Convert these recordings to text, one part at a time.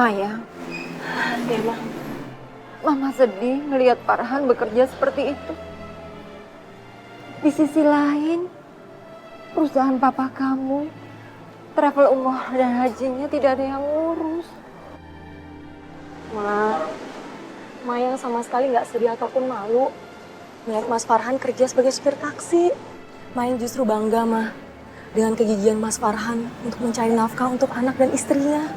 Maya, Dewa, Mama sedih melihat Farhan bekerja seperti itu. Di sisi lain, perusahaan papa kamu, travel umroh dan hajinya tidak ada yang ngurus. Maya sama sekali nggak sedih ataupun malu melihat Mas Farhan kerja sebagai supir taksi. Maya justru bangga, Ma, dengan kegigihan Mas Farhan untuk mencari nafkah untuk anak dan istrinya.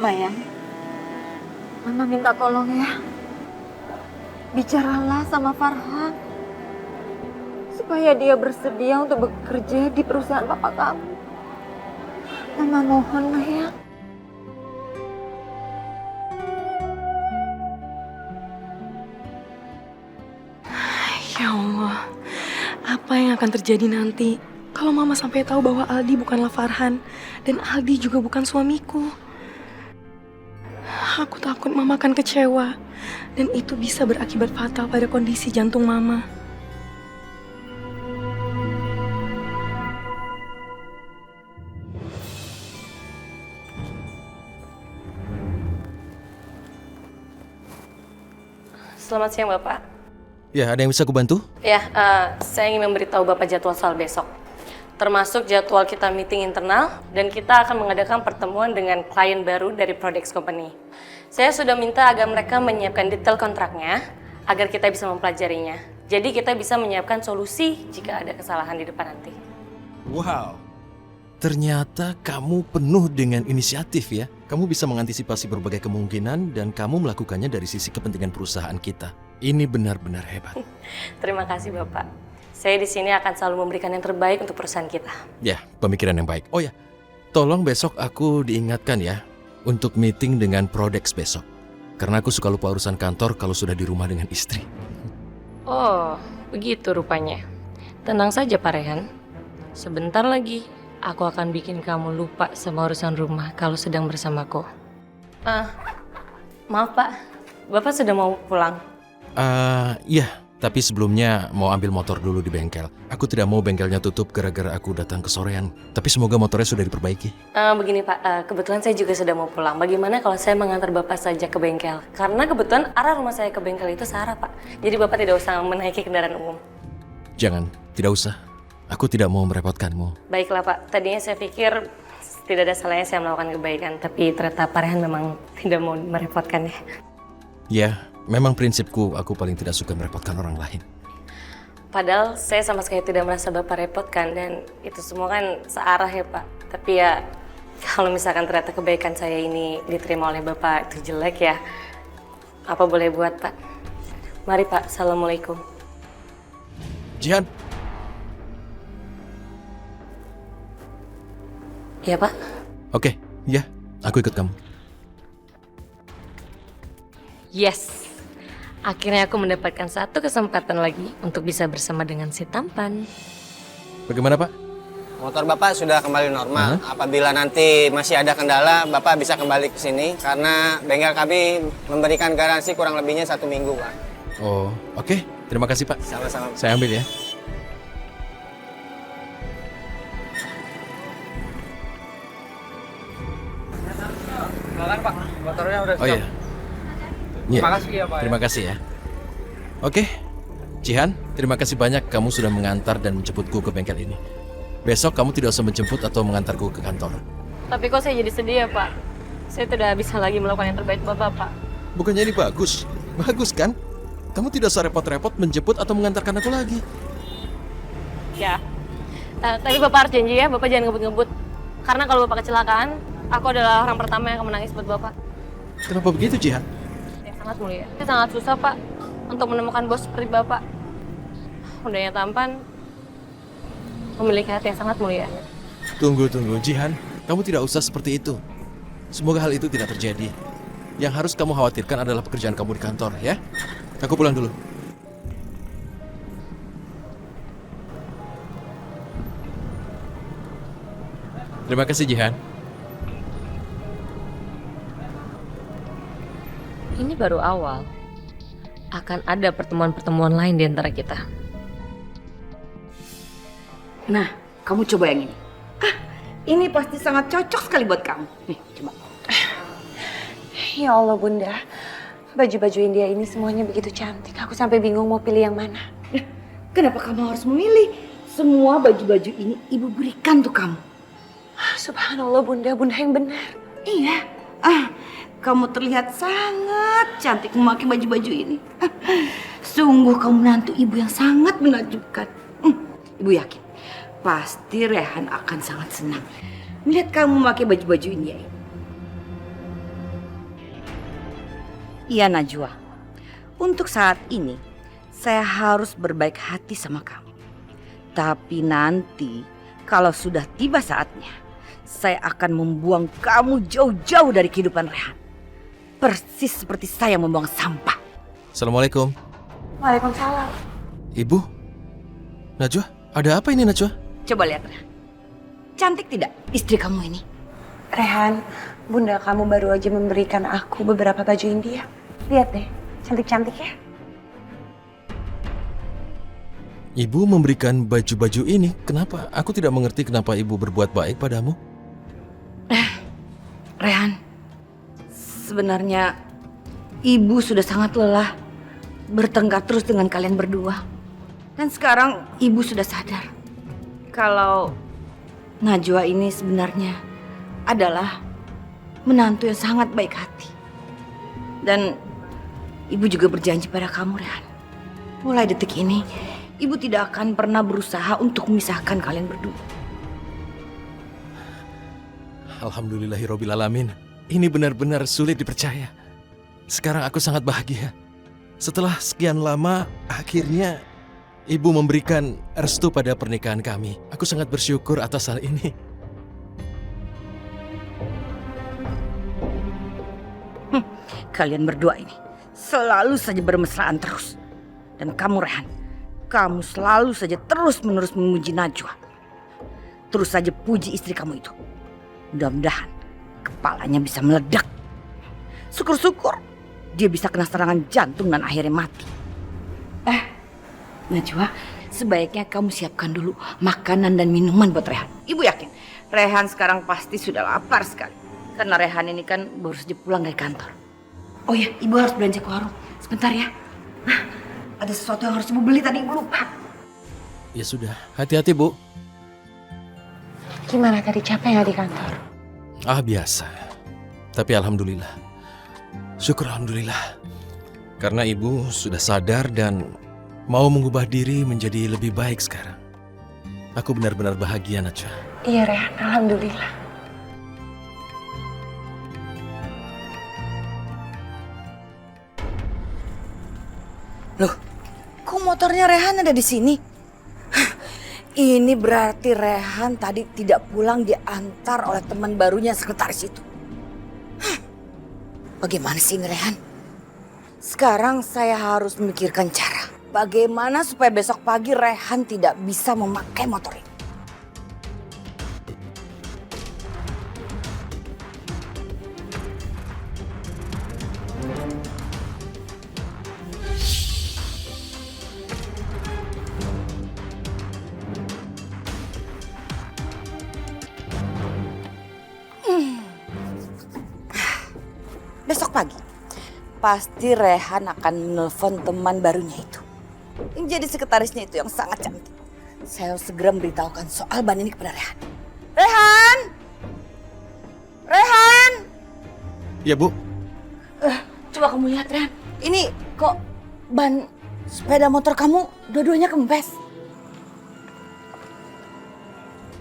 Maya, Mama minta tolong ya. Bicaralah sama Farhan. Supaya dia bersedia untuk bekerja di perusahaan papa kamu. Mama mohon, Maya. Ya Allah, apa yang akan terjadi nanti kalau Mama sampai tahu bahwa Aldi bukanlah Farhan dan Aldi juga bukan suamiku? Aku takut Mama akan kecewa dan itu bisa berakibat fatal pada kondisi jantung Mama. Selamat siang, Bapak. Ya, ada yang bisa kubantu? Ya, saya ingin memberitahu Bapak jadwal soal besok. Termasuk jadwal kita meeting internal dan kita akan mengadakan pertemuan dengan klien baru dari Prodex Company. Saya sudah minta agar mereka menyiapkan detail kontraknya agar kita bisa mempelajarinya. Jadi kita bisa menyiapkan solusi jika ada kesalahan di depan nanti. Wow, ternyata kamu penuh dengan inisiatif ya. Kamu bisa mengantisipasi berbagai kemungkinan dan kamu melakukannya dari sisi kepentingan perusahaan kita. Ini benar-benar hebat. Terima kasih, Bapak. Saya di sini akan selalu memberikan yang terbaik untuk perusahaan kita. Ya, pemikiran yang baik. Oh ya, tolong besok aku diingatkan ya untuk meeting dengan Prodex besok. Karena aku suka lupa urusan kantor kalau sudah di rumah dengan istri. Oh, begitu rupanya. Tenang saja, Pak Rehan. Sebentar lagi, aku akan bikin kamu lupa sama urusan rumah kalau sedang bersamaku. Maaf, Pak. Bapak sudah mau pulang? Ya, tapi sebelumnya mau ambil motor dulu di bengkel. Aku tidak mau bengkelnya tutup gara-gara aku datang kesorean. Tapi semoga motornya sudah diperbaiki. Begini, Pak. Kebetulan saya juga sudah mau pulang. Bagaimana kalau saya mengantar Bapak saja ke bengkel? Karena kebetulan arah rumah saya ke bengkel itu searah, Pak. Jadi Bapak tidak usah menaiki kendaraan umum. Jangan, tidak usah. Aku tidak mau merepotkanmu. Baiklah, Pak. Tadinya saya pikir tidak ada salahnya saya melakukan kebaikan. Tapi ternyata Pak Rehan memang tidak mau merepotkan ya. Ya, memang prinsipku aku paling tidak suka merepotkan orang lain. Padahal saya sama sekali tidak merasa Bapak repotkan dan itu semua kan searah ya, Pak. Tapi ya kalau misalkan ternyata kebaikan saya ini diterima oleh Bapak itu jelek ya, apa boleh buat, Pak? Mari, Pak. Assalamualaikum. Jihan. Iya, Pak. Oke, ya, aku ikut kamu. Yes. Akhirnya aku mendapatkan satu kesempatan lagi untuk bisa bersama dengan si tampan. Bagaimana, Pak? Motor Bapak sudah kembali normal. Apabila nanti masih ada kendala, Bapak bisa kembali ke sini karena bengkel kami memberikan garansi kurang lebihnya 1 minggu, Pak. Oh, oke. Terima kasih, Pak. Sama-sama. Saya ambil ya. Silakan Pak, motornya udah Oh siap. iya. Iya. Terima kasih ya Pak. Terima kasih ya. Oke, Jihan, terima kasih banyak kamu sudah mengantar dan menjemputku ke bengkel ini. Besok kamu tidak usah menjemput atau mengantarku ke kantor. Tapi kok saya jadi sedih ya, Pak? Saya tidak bisa lagi melakukan yang terbaik buat Bapak. Bukannya ini bagus? Bagus kan? Kamu tidak usah repot-repot menjemput atau mengantarkan aku lagi. Ya. Tapi Bapak harus janji ya, Bapak jangan ngebut-ngebut. Karena kalau Bapak kecelakaan, aku adalah orang pertama yang akan menangis buat Bapak. Kenapa begitu, Jihan? Ya, sangat mulia. Itu sangat susah, Pak, untuk menemukan bos seperti Bapak. Udahnya tampan, memiliki hati yang sangat mulia. Tunggu, Jihan. Kamu tidak usah seperti itu. Semoga hal itu tidak terjadi. Yang harus kamu khawatirkan adalah pekerjaan kamu di kantor, ya? Aku pulang dulu. Terima kasih, Jihan. Ini baru awal. akan ada pertemuan-pertemuan lain di antara kita. Nah, kamu coba yang ini. Ini pasti sangat cocok sekali buat kamu. Nih, coba. Ya Allah Bunda, baju-baju India ini semuanya begitu cantik. Aku sampai bingung mau pilih yang mana. Kenapa kamu harus memilih? Semua baju-baju ini ibu berikan untuk kamu. Subhanallah Bunda, Bunda yang benar. Iya. Kamu terlihat sangat cantik memakai baju-baju ini. Sungguh kamu menantu ibu yang sangat menakjubkan. Ibu yakin, pasti Rehan akan sangat senang melihat kamu memakai baju-baju India ini. Iya Najwa, untuk saat ini saya harus berbaik hati sama kamu. Tapi nanti kalau sudah tiba saatnya, saya akan membuang kamu jauh-jauh dari kehidupan Rehan. Persis seperti saya membuang sampah. Assalamualaikum. Waalaikumsalam. Ibu? Najwa, ada apa ini Najwa? Coba lihat Rehan. Cantik tidak istri kamu ini? Rehan, Bunda kamu baru aja memberikan aku beberapa baju India. Lihat deh, cantik-cantik ya. Ibu memberikan baju-baju ini. Kenapa? Aku tidak mengerti kenapa ibu berbuat baik padamu. Rehan, sebenarnya ibu sudah sangat lelah bertengkar terus dengan kalian berdua. Dan sekarang ibu sudah sadar kalau Najwa ini sebenarnya adalah menantu yang sangat baik hati. Dan ibu juga berjanji pada kamu, Rehan. Mulai detik ini, ibu tidak akan pernah berusaha untuk memisahkan kalian berdua. Alhamdulillahirrabbilalamin. Ini benar-benar sulit dipercaya. Sekarang aku sangat bahagia. Setelah sekian lama, akhirnya ibu memberikan restu pada pernikahan kami. Aku sangat bersyukur atas hal ini. Kalian berdua ini selalu saja bermesraan terus. Dan kamu Rehan, kamu selalu saja terus-menerus memuji Najwa. Terus saja puji istri kamu itu. Mudah-mudahan kepalanya bisa meledak. Syukur-syukur dia bisa kena serangan jantung dan akhirnya mati. Najwa, sebaiknya kamu siapkan dulu makanan dan minuman buat Rehan. Ibu yakin Rehan sekarang pasti sudah lapar sekali. Karena Rehan ini kan baru saja pulang dari kantor. Oh ya, ibu harus belanja ke warung. Sebentar ya. Ada sesuatu yang harus ibu beli tadi, ibu lupa. Ya sudah, hati-hati Bu. Gimana tadi, capek nggak di kantor? Biasa. Tapi alhamdulillah. Syukur alhamdulillah. Karena ibu sudah sadar dan mau mengubah diri menjadi lebih baik sekarang. Aku benar-benar bahagia, Najwa. Iya Rehan, alhamdulillah. Loh, kok motornya Rehan ada di sini? Ini berarti Rehan tadi tidak pulang diantar oleh teman barunya sekretaris itu. Bagaimana sih ini Rehan? Sekarang saya harus memikirkan cara. Bagaimana supaya besok pagi Rehan tidak bisa memakai motor ini. Besok pagi, pasti Rehan akan menelpon teman barunya itu. Yang jadi sekretarisnya itu yang sangat cantik. Saya harus segera memberitahukan soal ban ini kepada Rehan. Rehan! Rehan! Ya Bu. Coba kamu lihat Rehan. Ini kok ban sepeda motor kamu dua-duanya kempes.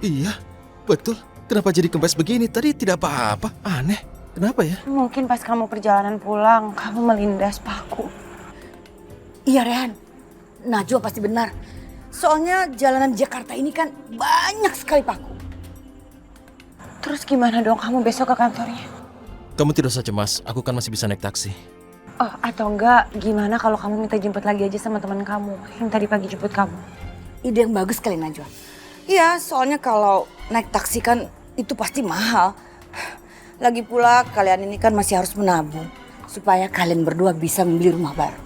Iya, betul. Kenapa jadi kempes begini? Tadi tidak apa-apa. Aneh. Kenapa ya? Mungkin pas kamu perjalanan pulang, kamu melindas paku. Iya Rehan, Najwa pasti benar. Soalnya jalanan Jakarta ini kan banyak sekali paku. Terus gimana dong kamu besok ke kantornya? Kamu tidak usah cemas. Aku kan masih bisa naik taksi. Oh, atau enggak, gimana kalau kamu minta jemput lagi aja sama teman kamu yang tadi pagi jemput kamu? Ide yang bagus sekali Najwa. Iya, soalnya kalau naik taksi kan itu pasti mahal. Lagi pula kalian ini kan masih harus menabung supaya kalian berdua bisa membeli rumah baru.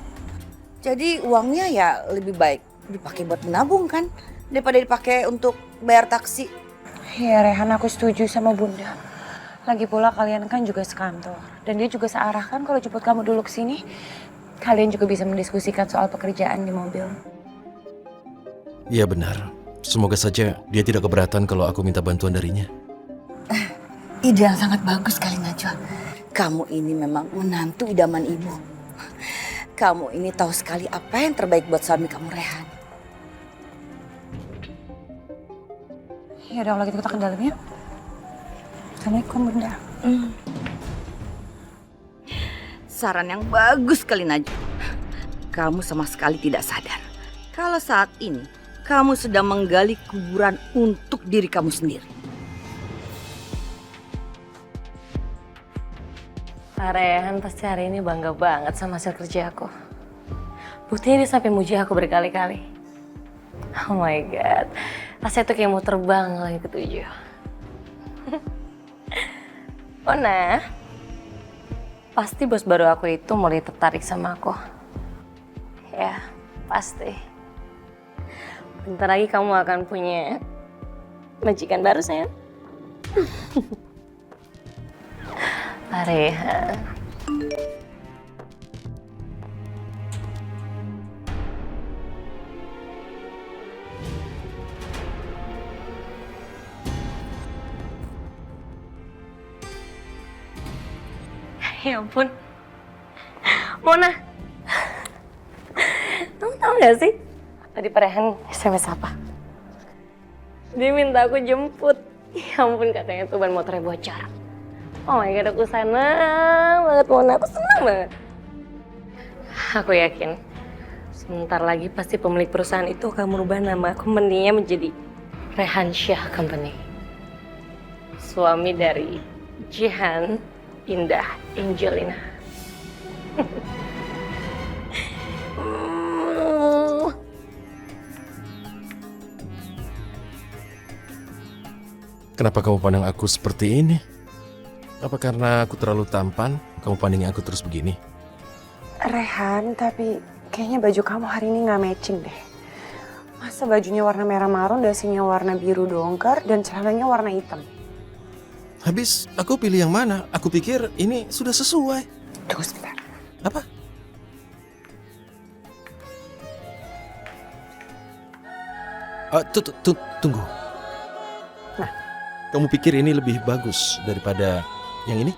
Jadi uangnya ya lebih baik dipakai buat menabung kan, daripada dipakai untuk bayar taksi. Ya Rehan, aku setuju sama Bunda. Lagi pula kalian kan juga sekantor. Dan dia juga searah kan kalau jemput kamu dulu ke sini. Kalian juga bisa mendiskusikan soal pekerjaan di mobil. Iya benar. Semoga saja dia tidak keberatan kalau aku minta bantuan darinya. Ide yang sangat bagus kali Najwa. Kamu ini memang menantu idaman ibu. Kamu ini tahu sekali apa yang terbaik buat suami kamu Rehan. Ya udah kalau gitu kita ke dalam yuk. Assalamualaikum Bunda. Saran yang bagus kali Najwa. Kamu sama sekali tidak sadar kalau saat ini kamu sedang menggali kuburan untuk diri kamu sendiri. Pak Rehan pasti hari ini bangga banget sama hasil kerja aku. Buktinya dia sampai muji aku berkali-kali. Oh my god, rasanya tuh kayak mau terbang lagi ketujuh. Ona, pasti bos baru aku itu mulai tertarik sama aku. Ya, pasti. Bentar lagi kamu akan punya majikan baru, sayang. Pak Rehan. Ya ampun. Mona. Kamu tahu gak sih? Tadi Pak Rehan SMS apa? Dia minta aku jemput. Ya ampun, katanya tuh ban motornya bocor. Oh my god, aku senang banget Mona. Aku senang banget. Aku yakin sebentar lagi pasti pemilik perusahaan itu akan merubah nama company-nya menjadi Rehan Syah Company. Suami dari Jihan Indah Angelina. Kenapa kamu pandang aku seperti ini? Apa karena aku terlalu tampan, kamu pandangin aku terus begini? Rehan, tapi kayaknya baju kamu hari ini nggak matching deh. Masa bajunya warna merah marun, dasinya warna biru dongker, dan celananya warna hitam. Habis aku pilih yang mana? Aku pikir ini sudah sesuai. Tunggu sebentar. Apa? Tunggu. Nah. Kamu pikir ini lebih bagus daripada yang ini?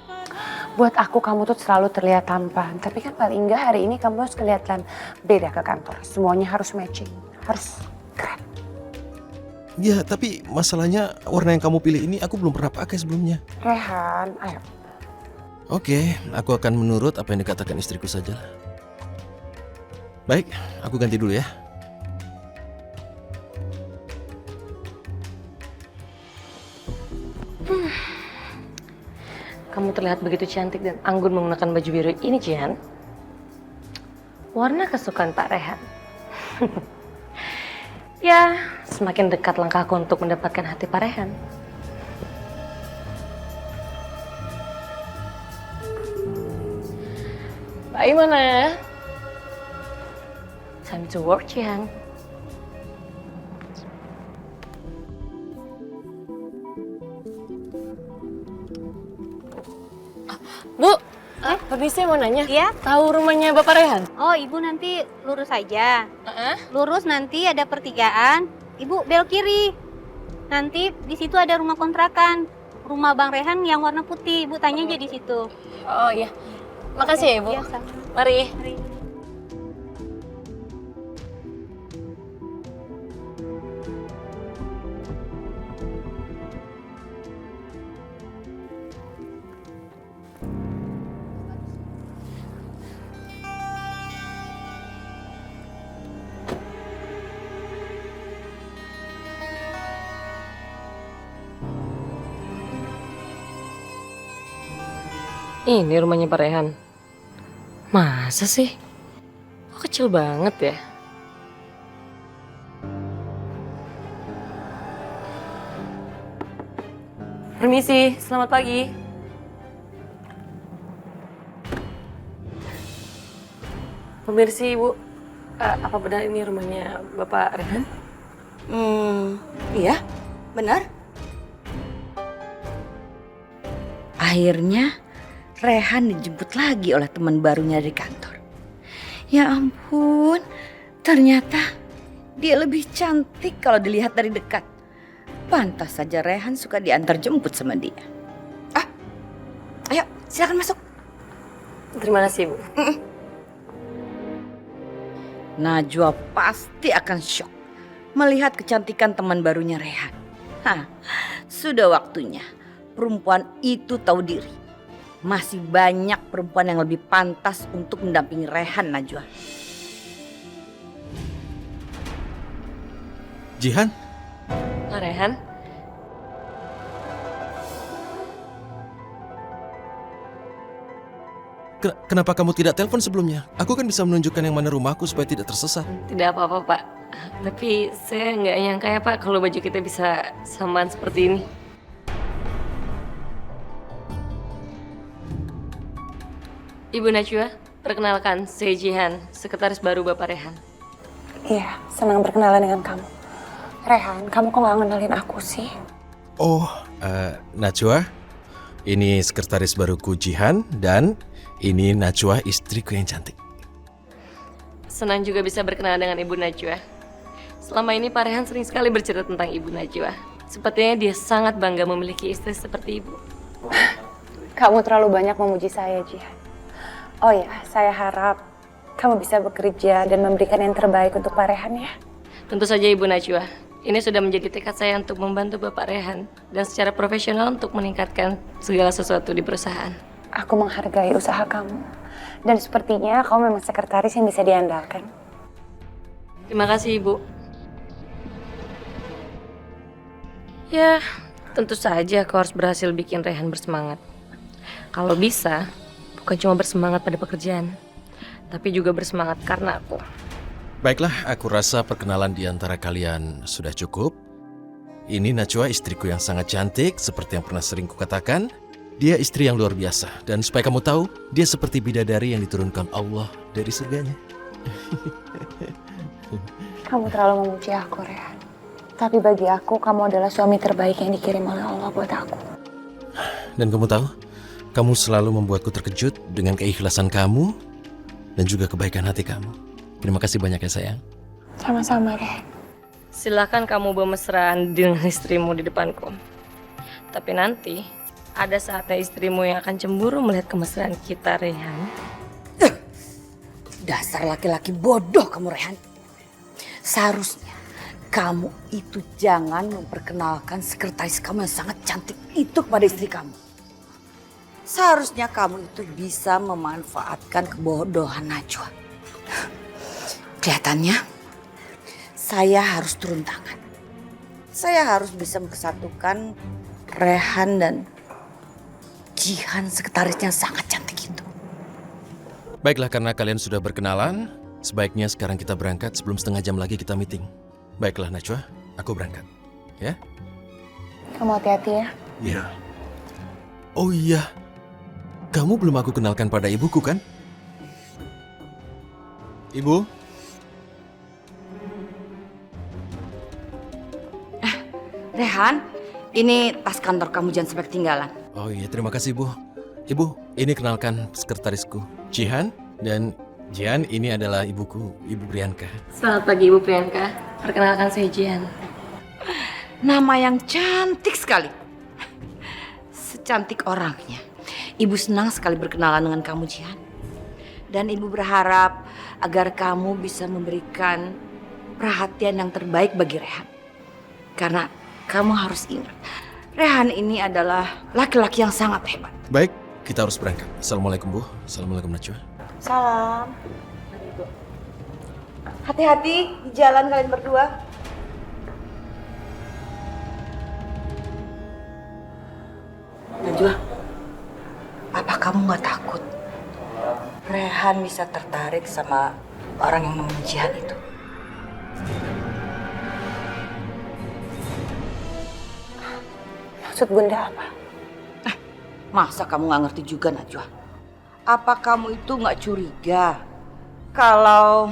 Buat aku kamu tuh selalu terlihat tampan. Tapi kan paling enggak hari ini kamu harus kelihatan beda ke kantor. Semuanya harus matching. Harus keren. Ya, tapi masalahnya warna yang kamu pilih ini aku belum pernah pakai sebelumnya. Rehan, ayo. Oke, aku akan menurut apa yang dikatakan istriku saja. Baik, aku ganti dulu ya. Kamu terlihat begitu cantik dan anggun menggunakan baju biru ini, Jihan. Warna kesukaan Pak Rehan. Ya, semakin dekat langkahku untuk mendapatkan hati Pak Rehan. Bagaimana? Time to work, Jihan. Bu, permisi mau nanya. Iya? Tahu rumahnya Bapak Rehan? Oh, Ibu nanti lurus aja. Lurus nanti ada pertigaan. Ibu belok kiri. Nanti di situ ada rumah kontrakan. Rumah Bang Rehan yang warna putih. Ibu tanya aja di situ. Oh iya. Makasih ya, Ibu. Iya, sama. Mari. Mari. Ini rumahnya Pak Rehan. Masa sih? Kok kecil banget ya? Permisi, selamat pagi. Permisi, Ibu. Apa benar ini rumahnya Bapak Rehan? Iya, benar. Akhirnya Rehan dijemput lagi oleh teman barunya dari kantor. Ya ampun, ternyata dia lebih cantik kalau dilihat dari dekat. Pantas saja Rehan suka diantar jemput sama dia. Ayo, silakan masuk. Terima kasih, Bu. Najwa pasti akan syok melihat kecantikan teman barunya Rehan. Sudah waktunya perempuan itu tahu diri. Masih banyak perempuan yang lebih pantas untuk mendampingi Rehan, Najwa. Jihan, Pak Rehan? kenapa kamu tidak telepon sebelumnya? Aku kan bisa menunjukkan yang mana rumahku supaya tidak tersesat. Tidak apa-apa, Pak. Tapi saya nggak nyangka ya, Pak, kalau baju kita bisa samaan seperti ini. Ibu Najwa, perkenalkan, saya Jihan, sekretaris baru Bapak Rehan. Iya, senang berkenalan dengan kamu. Rehan, kamu kok gak ngenalin aku sih? Oh, Najwa, ini sekretaris baruku Jihan dan ini Najwa istriku yang cantik. Senang juga bisa berkenalan dengan Ibu Najwa. Selama ini Pak Rehan sering sekali bercerita tentang Ibu Najwa. Sepertinya dia sangat bangga memiliki istri seperti Ibu. Kamu terlalu banyak memuji saya, Jihan. Oh ya, saya harap kamu bisa bekerja dan memberikan yang terbaik untuk Pak Rehan ya. Tentu saja Ibu Najwa. Ini sudah menjadi tekad saya untuk membantu Bapak Rehan dan secara profesional untuk meningkatkan segala sesuatu di perusahaan. Aku menghargai usaha kamu. Dan sepertinya kamu memang sekretaris yang bisa diandalkan. Terima kasih, Ibu. Ya, tentu saja kau harus berhasil bikin Rehan bersemangat. Kalau bisa, bukan cuma bersemangat pada pekerjaan, tapi juga bersemangat karena aku. Baiklah, aku rasa perkenalan di antara kalian sudah cukup. Ini Najwa, istriku yang sangat cantik, seperti yang pernah sering kukatakan. Dia istri yang luar biasa, dan supaya kamu tahu, dia seperti bidadari yang diturunkan Allah dari surganya. Kamu terlalu memuji aku, Rehan. Tapi bagi aku, kamu adalah suami terbaik yang dikirim oleh Allah buat aku. Dan kamu tahu, kamu selalu membuatku terkejut dengan keikhlasan kamu dan juga kebaikan hati kamu. Terima kasih banyak ya sayang. Sama-sama, Rehan. Silakan kamu bermesraan dengan istrimu di depanku. Tapi nanti ada saatnya istrimu yang akan cemburu melihat kemesraan kita, Rehan. Dasar laki-laki bodoh kamu, Rehan. Seharusnya kamu itu jangan memperkenalkan sekretaris kamu yang sangat cantik itu kepada istri kamu. Seharusnya kamu itu bisa memanfaatkan kebodohan Najwa. Kelihatannya saya harus turun tangan. Saya harus bisa mempersatukan Rehan dan Jihan, sekretarisnya sangat cantik itu. Baiklah, karena kalian sudah berkenalan, sebaiknya sekarang kita berangkat sebelum setengah jam lagi kita meeting. Baiklah Najwa, aku berangkat. Ya? Kamu hati-hati ya. Iya. Oh iya, kamu belum aku kenalkan pada ibuku kan? Ibu? Rehan, ini tas kantor kamu, jangan sampai ketinggalan. Oh iya, terima kasih Bu. Ibu, ini kenalkan sekretarisku, Jihan. Dan Jihan, ini adalah ibuku, Ibu Priyanka. Selamat pagi Ibu Priyanka. Perkenalkan saya Jihan. Nama yang cantik sekali. Secantik orangnya. Ibu senang sekali berkenalan dengan kamu, Jihan. Dan Ibu berharap agar kamu bisa memberikan perhatian yang terbaik bagi Rehan. Karena kamu harus ingat, Rehan ini adalah laki-laki yang sangat hebat. Baik, kita harus berangkat. Assalamualaikum Bu. Assalamualaikum Najwa. Salam. Hati-hati di jalan kalian berdua. Najwa, apa kamu gak takut Rehan bisa tertarik sama orang yang namanya Jihan itu? Maksud Bunda apa? Masa kamu gak ngerti juga, Najwa? Apa kamu itu gak curiga kalau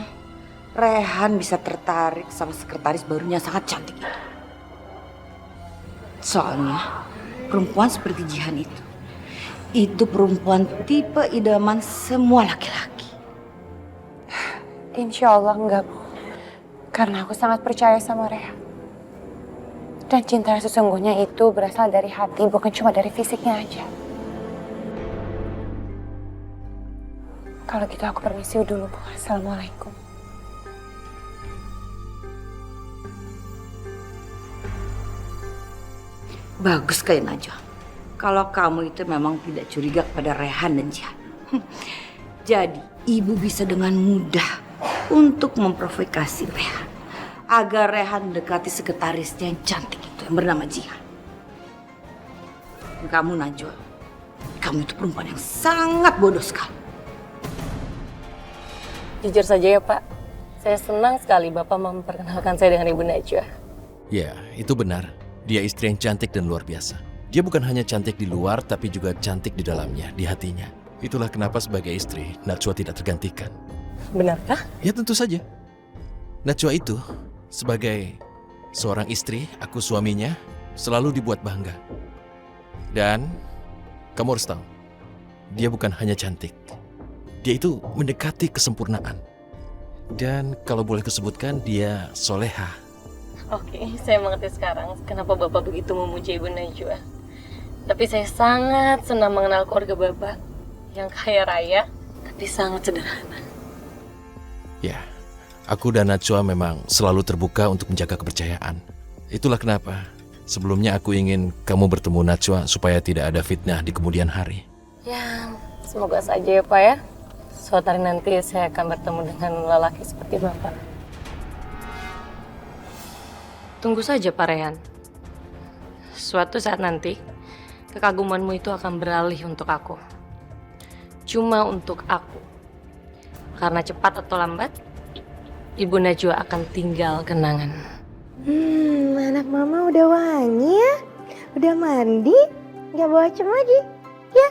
Rehan bisa tertarik sama sekretaris barunya sangat cantik itu. Soalnya perempuan seperti Jihan itu perempuan tipe idaman semua laki-laki. Insya Allah enggak, Bu. Karena aku sangat percaya sama Rehan. Dan cinta yang sesungguhnya itu berasal dari hati, bukan cuma dari fisiknya aja. Kalau gitu aku permisi dulu, Bu. Assalamualaikum. Bagus sekali Najwa. Kalau kamu itu memang tidak curiga kepada Rehan dan Jihan. Jadi ibu bisa dengan mudah untuk memprovokasi Rehan. Agar Rehan mendekati sekretarisnya yang cantik itu yang bernama Jihan. Dan kamu Najwa, kamu itu perempuan yang sangat bodoh sekali. Jujur saja ya Pak, saya senang sekali Bapak memperkenalkan saya dengan Ibu Najwa. Ya, itu benar. Dia istri yang cantik dan luar biasa. Dia bukan hanya cantik di luar, tapi juga cantik di dalamnya, di hatinya. Itulah kenapa sebagai istri, Najwa tidak tergantikan. Benarkah? Ya tentu saja. Najwa itu, sebagai seorang istri, aku suaminya, selalu dibuat bangga. Dan, kamu harus tahu, dia bukan hanya cantik. Dia itu mendekati kesempurnaan. Dan kalau boleh kusebutkan, dia soleha. Oke, saya mengerti sekarang kenapa Bapak begitu memuji Ibu Najwa. Tapi saya sangat senang mengenal keluarga Bapak yang kaya raya, tapi sangat sederhana. Ya, aku dan Najwa memang selalu terbuka untuk menjaga kepercayaan. Itulah kenapa sebelumnya aku ingin kamu bertemu Najwa supaya tidak ada fitnah di kemudian hari. Ya, semoga saja ya Pak ya. Suatu hari nanti saya akan bertemu dengan lelaki seperti Bapak. Tunggu saja Pak Rehan. Suatu saat nanti, kekagumanmu itu akan beralih untuk aku. Cuma untuk aku. Karena cepat atau lambat, Ibu Najwa akan tinggal kenangan. Anak mama udah wangi ya? Udah mandi? Gak bawa cem lagi? Ya?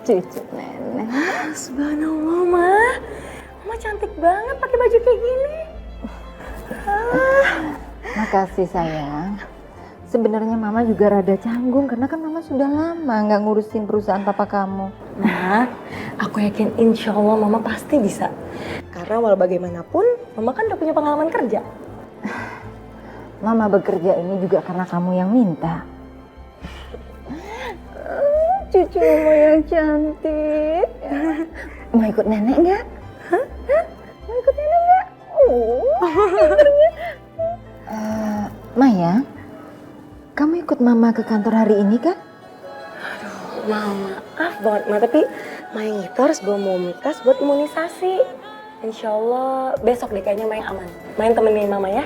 Cucu nenek. Subhanallah, Ma. Mama cantik banget pakai baju kayak gini. Makasih sayang. Sebenarnya mama juga rada canggung karena kan mama sudah lama nggak ngurusin perusahaan papa kamu. Nah, aku yakin insya Allah Mama pasti bisa. Karena walau bagaimanapun, Mama kan udah punya pengalaman kerja. Mama bekerja ini juga karena kamu yang minta. Cucu mama yang cantik. Mau ikut nenek nggak? Hah? Mau ikut nenek nggak? Maya, kamu ikut mama ke kantor hari ini kan? Maaf banget, Ma, tapi Mayang itu harus bawa Mumtaz buat imunisasi. Insya Allah besok deh kayaknya Mayang aman. Mayang temenin Mama ya.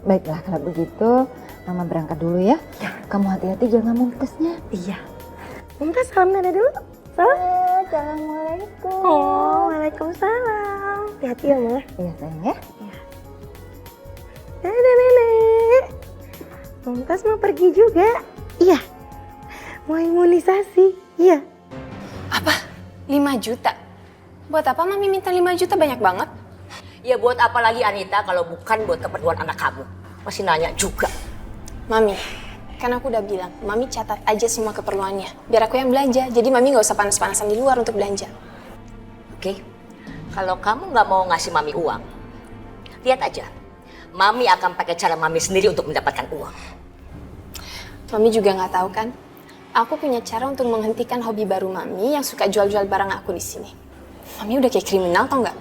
Baiklah kalau begitu, mama berangkat dulu ya. Kamu hati-hati jaga Mumtaznya. Iya. Mumtaz salam nenek dulu. Salam. Assalamualaikum. Oh, waalaikumsalam. Hati-hati ya, Ma. Iya sayang ya. Dadah nenek. Mumtaz mau pergi juga? Iya. Mau imunisasi? Iya. Apa? 5 juta? Buat apa Mami minta 5 juta banyak banget? Ya buat apa lagi Anita kalau bukan buat keperluan anak kamu? Masih nanya juga. Mami, kan aku udah bilang, Mami catat aja semua keperluannya. Biar aku yang belanja, jadi Mami gak usah panas-panasan di luar untuk belanja. Oke, kalau kamu nggak mau ngasih Mami uang, lihat aja. Mami akan pakai cara Mami sendiri untuk mendapatkan uang. Mami juga nggak tahu kan? Aku punya cara untuk menghentikan hobi baru Mami yang suka jual-jual barang aku di sini. Mami udah kayak kriminal tau nggak?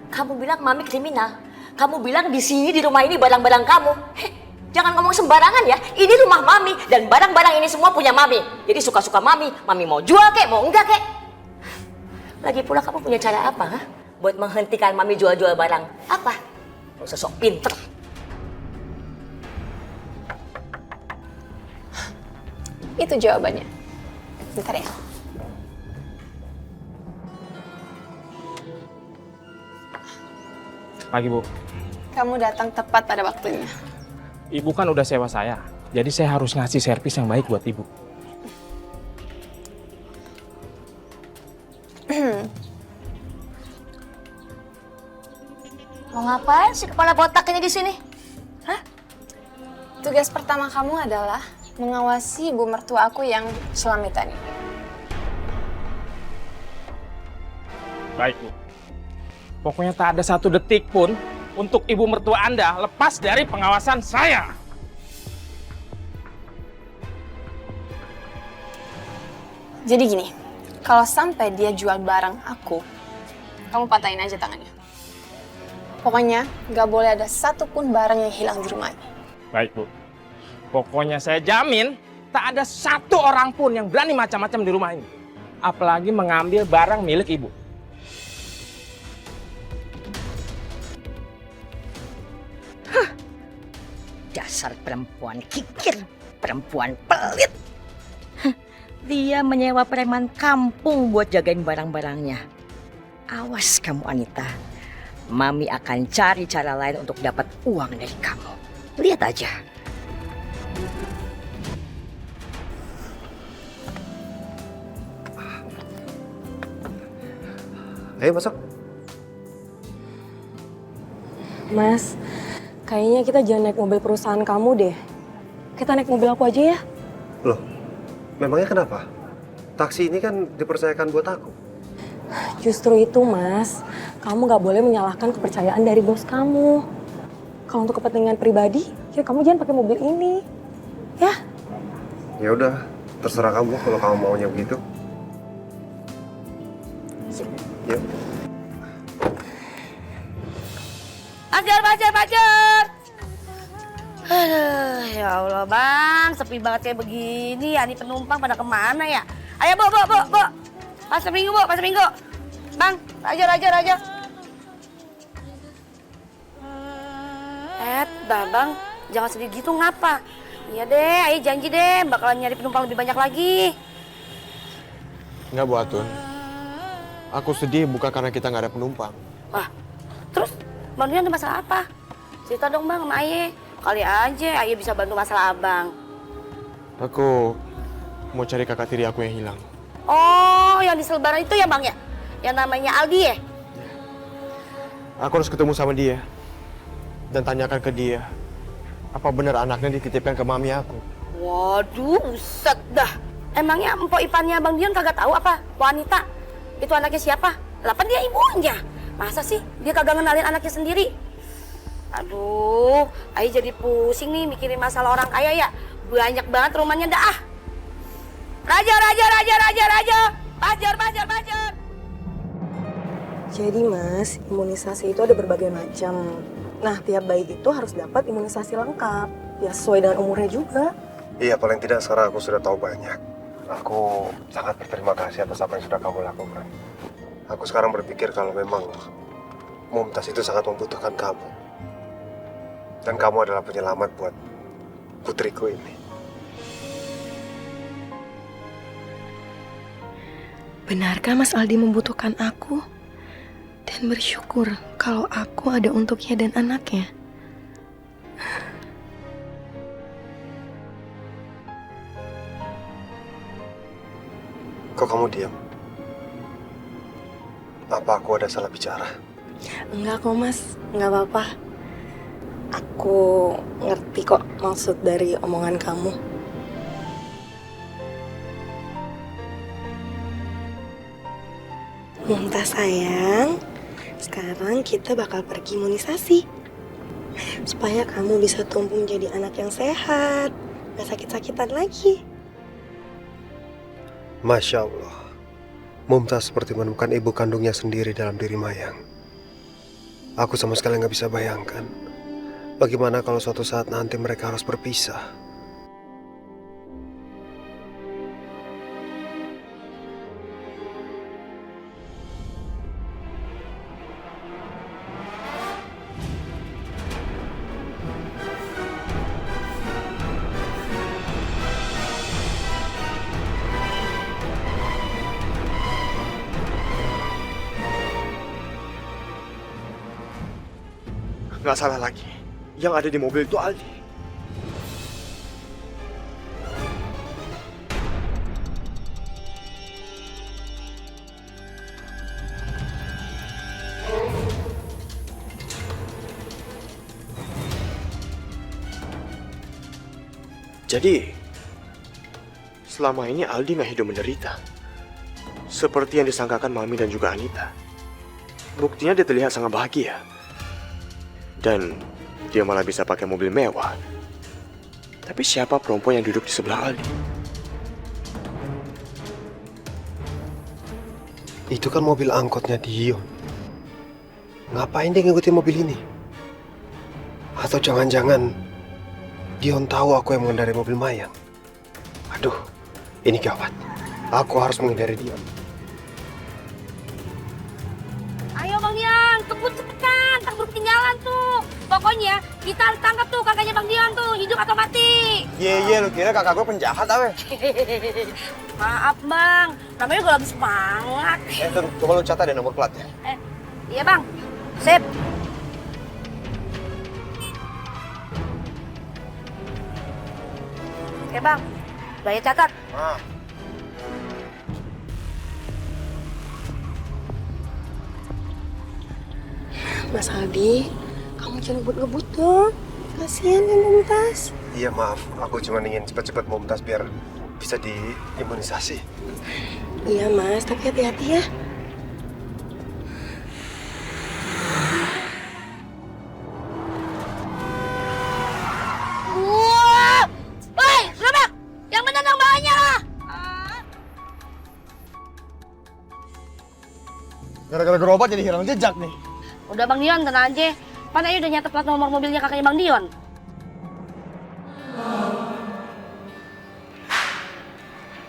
Kamu bilang Mami kriminal. Kamu bilang di sini di rumah ini barang-barang kamu. Heh, jangan ngomong sembarangan ya. Ini rumah Mami dan barang-barang ini semua punya Mami. Jadi suka-suka Mami. Mami mau jual kek, mau enggak kek. Lagi pula kamu punya cara apa? Ha? Buat menghentikan Mami jual-jual barang. Apa? Gak usah sok pinter. Itu jawabannya. Bentar ya. Pagi, Bu. Kamu datang tepat pada waktunya. Ibu kan udah sewa saya. Jadi saya harus ngasih servis yang baik buat Ibu. Mau ngapain sih kepala botak ini di sini? Tugas pertama kamu adalah mengawasi ibu mertua aku yang Sulamitan ini. Baik, Bu. Pokoknya tak ada satu detik pun untuk ibu mertua Anda lepas dari pengawasan saya. Jadi gini, kalau sampai dia jual barang aku, kamu patahin aja tangannya. Pokoknya nggak boleh ada satupun barang yang hilang di rumah ini. Baik, Bu. Pokoknya saya jamin tak ada satu orang pun yang berani macam-macam di rumah ini. Apalagi mengambil barang milik Ibu. Dasar perempuan kikir, perempuan pelit. Dia menyewa preman kampung buat jagain barang-barangnya. Awas kamu Anita, Mami akan cari cara lain untuk dapat uang dari kamu. Lihat aja. Ayo masuk. Mas, kayaknya kita jangan naik mobil perusahaan kamu deh. Kita naik mobil aku aja ya. Loh, memangnya kenapa? Taksi ini kan dipercayakan buat aku. Justru itu, Mas. Kamu nggak boleh menyalahkan kepercayaan dari bos kamu. Kalau untuk kepentingan pribadi, ya kamu jangan pakai mobil ini. Ya? Ya udah, terserah kamu kalau kamu maunya begitu. Yuk. Pajar. Aduh, ya Allah Bang, sepi banget kayak begini. Ya, ini penumpang pada kemana ya? Ayo, Bu. Pasar Minggu, Bu, Pasar Minggu. Bang, Raja. Bang, jangan sedih gitu ngapa? Iya deh, ayo janji deh, bakalan nyari penumpang lebih banyak lagi. Enggak, Bu Atun. Aku sedih bukan karena kita nggak ada penumpang. Wah, terus Bang Dian ada masalah apa? Cerita dong Bang sama Aye. Kali aja Aye bisa bantu masalah Abang. Aku mau cari kakak tiri aku yang hilang. Oh, yang di selebaran itu ya Bang ya? Yang namanya Aldi ya? Aku harus ketemu sama dia. Dan tanyakan ke dia, apa benar anaknya dititipkan ke mami aku? Waduh, buset dah. Emangnya empok ipannya Bang Dian kagak tahu apa? Wanita, itu anaknya siapa? Lah kan dia ibunya. Masa sih dia kagak ngenalin anaknya sendiri? Aduh, Aye jadi pusing nih mikirin masalah orang kaya ya. Banyak banget rumahnya dah. Raja. Pajar. Jadi Mas, imunisasi itu ada berbagai macam. Nah, tiap bayi itu harus dapat imunisasi lengkap. Ya sesuai dengan umurnya juga. Iya, paling tidak sekarang aku sudah tahu banyak. Aku sangat berterima kasih atas apa yang sudah kamu lakukan. Aku sekarang berpikir kalau memang Mumtaz itu sangat membutuhkan kamu. Dan kamu adalah penyelamat buat putriku ini. Benarkah Mas Aldi membutuhkan aku? Dan bersyukur kalau aku ada untuknya dan anaknya. Kok kamu diam? Apa aku ada salah bicara? Enggak kok Mas, enggak apa-apa. Aku ngerti kok maksud dari omongan kamu. Mumtaz sayang, sekarang kita bakal pergi imunisasi. Supaya kamu bisa tumbuh jadi anak yang sehat, gak sakit-sakitan lagi. Masya Allah, Mumtaz seperti menemukan ibu kandungnya sendiri dalam diri Mayang. Aku sama sekali nggak bisa bayangkan bagaimana kalau suatu saat nanti mereka harus berpisah. Nggak salah lagi. Yang ada di mobil itu Aldi. Jadi, selama ini Aldi nggak hidup menderita. Seperti yang disangkakan Mami dan juga Anita. Buktinya dia terlihat sangat bahagia. Dan dia malah bisa pakai mobil mewah. Tapi siapa perempuan yang duduk di sebelah Aldi? Itu kan mobil angkotnya Dion. Ngapain dia ngikutin mobil ini? Atau jangan-jangan Dion tahu aku yang mengendarai mobil Mayang? Aduh, ini gawat. Aku harus menghindari Dion. Ayo Bang Dion, kebut cepetan, takut ketinggalan tuh. Pokoknya kita harus tangkap tuh kakaknya Bang Dion tuh, hidup atau mati. Iya, lu kira kakak gue penjahat apa? Maaf Bang, namanya gue lagi semangat. Coba lu catat deh nomor platnya. Iya Bang, sip. Oke Bang, saya catat. Mas Aldi, kamu jangan ngebut-ngebut dong. Kasihan ya Mumtaz. Iya maaf, aku cuma ingin cepat-cepat Mumtaz biar bisa diimunisasi. Iya Mas, tapi hati-hati ya. Wah! Woi, gerobak! Yang menendang bawahnya lah! Gara-gara gerobak jadi hilang jejak nih. Udah Bang Dion, tenang aja. Pan aja udah nyatet plat nomor mobilnya kakaknya Bang Dion.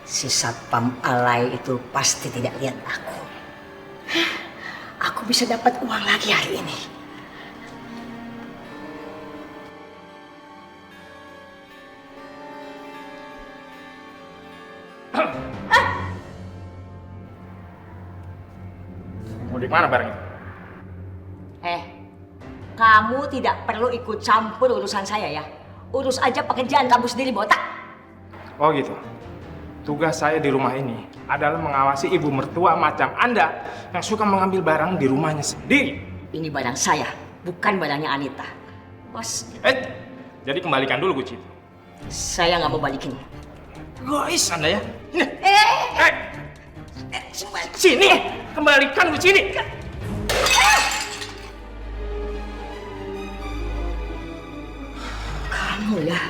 Si satpam alay itu pasti tidak lihat aku. Aku bisa dapat uang lagi hari ini. Mau di mana barang itu? Kamu tidak perlu ikut campur urusan saya ya. Urus aja pekerjaan kamu sendiri, botak. Oh gitu. Tugas saya di rumah ini adalah mengawasi ibu mertua macam Anda yang suka mengambil barang di rumahnya sendiri. Ini barang saya, bukan barangnya Anita. Bos. Jadi kembalikan dulu kunci itu. Saya nggak mau balikin. Gois Anda ya. Sini, kembalikan kunci ini. Kamu ya,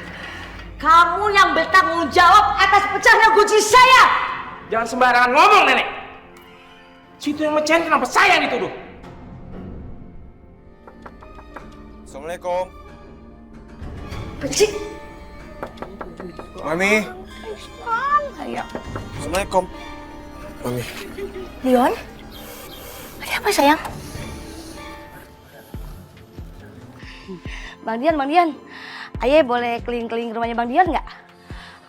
kamu yang bertanggung jawab atas pecahnya kunci saya. Jangan sembarangan ngomong, Nenek. Situ yang mecahin, kenapa saya yang dituduh? Assalamualaikum. Bersih. Mami. Assalamualaikum. Mami. Dion, ada apa sayang? Bang Dion, Ayah boleh keliling-keliling rumahnya Bang Dion nggak?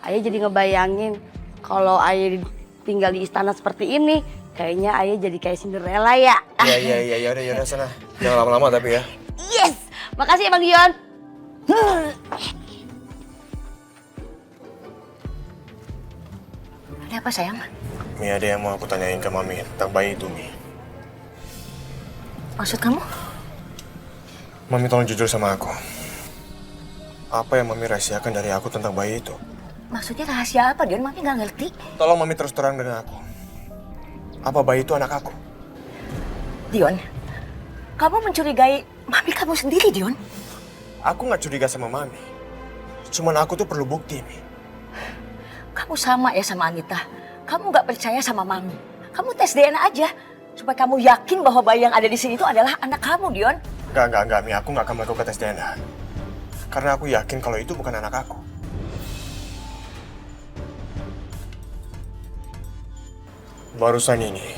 Ayah jadi ngebayangin kalau Ayah tinggal di istana seperti ini, kayaknya Ayah jadi kayak Cinderella ya. Iya, yaudah sana. Jangan lama-lama tapi ya. Yes, makasih ya Bang Dion. Ada apa sayang? Mi, ada yang mau aku tanyain ke Mami tentang bayi itu, Mi. Maksud kamu? Mami tolong jujur sama aku. Apa yang Mami rahasiakan dari aku tentang bayi itu? Maksudnya rahasia apa, Dion? Mami nggak ngerti. Tolong Mami terus terang dengan aku. Apa bayi itu anak aku? Dion, kamu mencurigai Mami kamu sendiri, Dion. Aku nggak curiga sama Mami. Cuman aku tuh perlu bukti, Mi. Kamu sama ya sama Anita. Kamu nggak percaya sama Mami. Kamu tes DNA aja. Supaya kamu yakin bahwa bayi yang ada di sini itu adalah anak kamu, Dion. Enggak, Mi. Aku nggak akan melakukan tes DNA. Karena aku yakin kalau itu bukan anak aku. Barusan ini,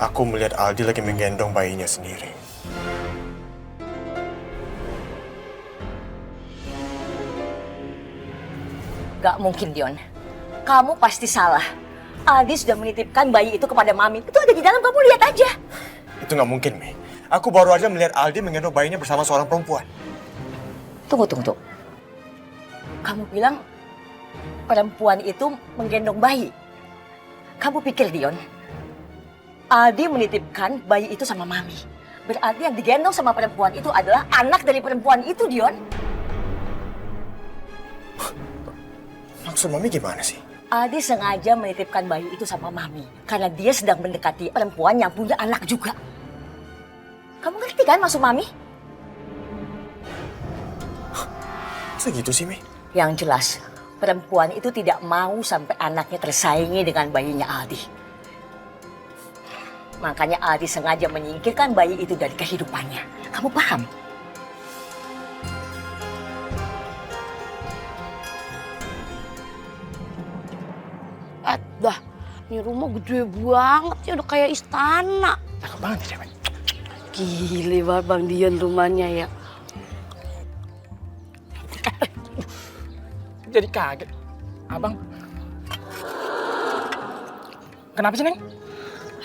aku melihat Aldi lagi menggendong bayinya sendiri. Gak mungkin, Dion. Kamu pasti salah. Aldi sudah menitipkan bayi itu kepada Mami. Itu ada di dalam, kamu lihat aja. Itu nggak mungkin, Mi. Aku baru aja melihat Aldi menggendong bayinya bersama seorang perempuan. Tunggu. Kamu bilang perempuan itu menggendong bayi. Kamu pikir, Dion, Aldi menitipkan bayi itu sama Mami. Berarti yang digendong sama perempuan itu adalah anak dari perempuan itu, Dion. Maksud Mami gimana sih? Aldi sengaja menitipkan bayi itu sama Mami karena dia sedang mendekati perempuan yang punya anak juga. Kamu ngerti kan maksud Mami? Masa gitu sih, Mi? Yang jelas, perempuan itu tidak mau sampai anaknya tersaingi dengan bayinya Aldi. Makanya Aldi sengaja menyingkirkan bayi itu dari kehidupannya. Kamu paham? Dah, ini rumah gede banget ya, udah kayak istana. Cakep banget ya, cewek. Gile banget Bang Dion rumahnya ya. Jadi kaget. Abang. Kenapa sih, Neng?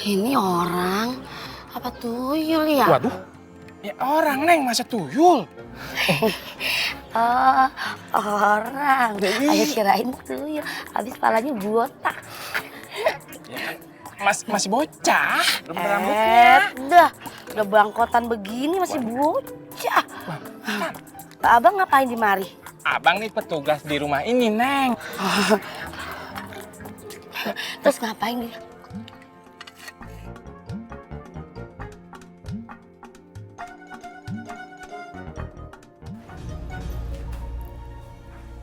Ini orang apa tuyul ya? Waduh. Ya orang, Neng, masa tuyul? Oh, orang. Ayo kirain tuyul. Habis palanya botak. Masih bocah, belum berambutnya. Udah bangkotan begini masih bocah. Abang ngapain di mari? Abang nih petugas di rumah ini, Neng. Terus ngapain dia?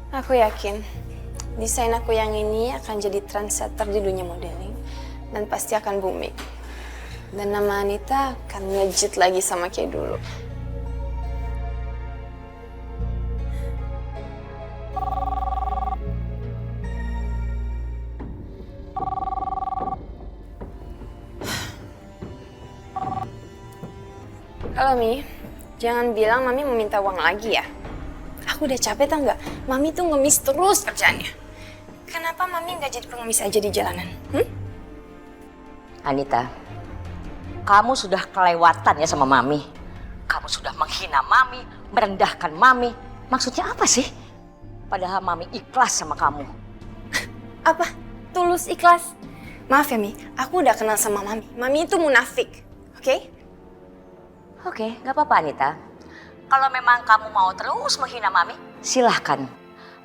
Aku yakin desain aku yang ini akan jadi trendsetter di dunia modeling dan pasti akan booming. Dan nama Anita akan ngejit lagi sama kayak dulu. Halo Mi, jangan bilang Mami meminta uang lagi ya. Aku udah capek tau nggak? Mami tuh ngemis terus kerjaannya. Kenapa Mami nggak jadi pengemis aja di jalanan? Anita, kamu sudah kelewatan ya sama Mami. Kamu sudah menghina Mami, merendahkan Mami. Maksudnya apa sih? Padahal Mami ikhlas sama kamu. Apa? Tulus ikhlas? Maaf ya Mi, aku udah kenal sama Mami. Mami itu munafik, oke? Oke, nggak apa-apa Anita. Kalau memang kamu mau terus menghina Mami, silahkan.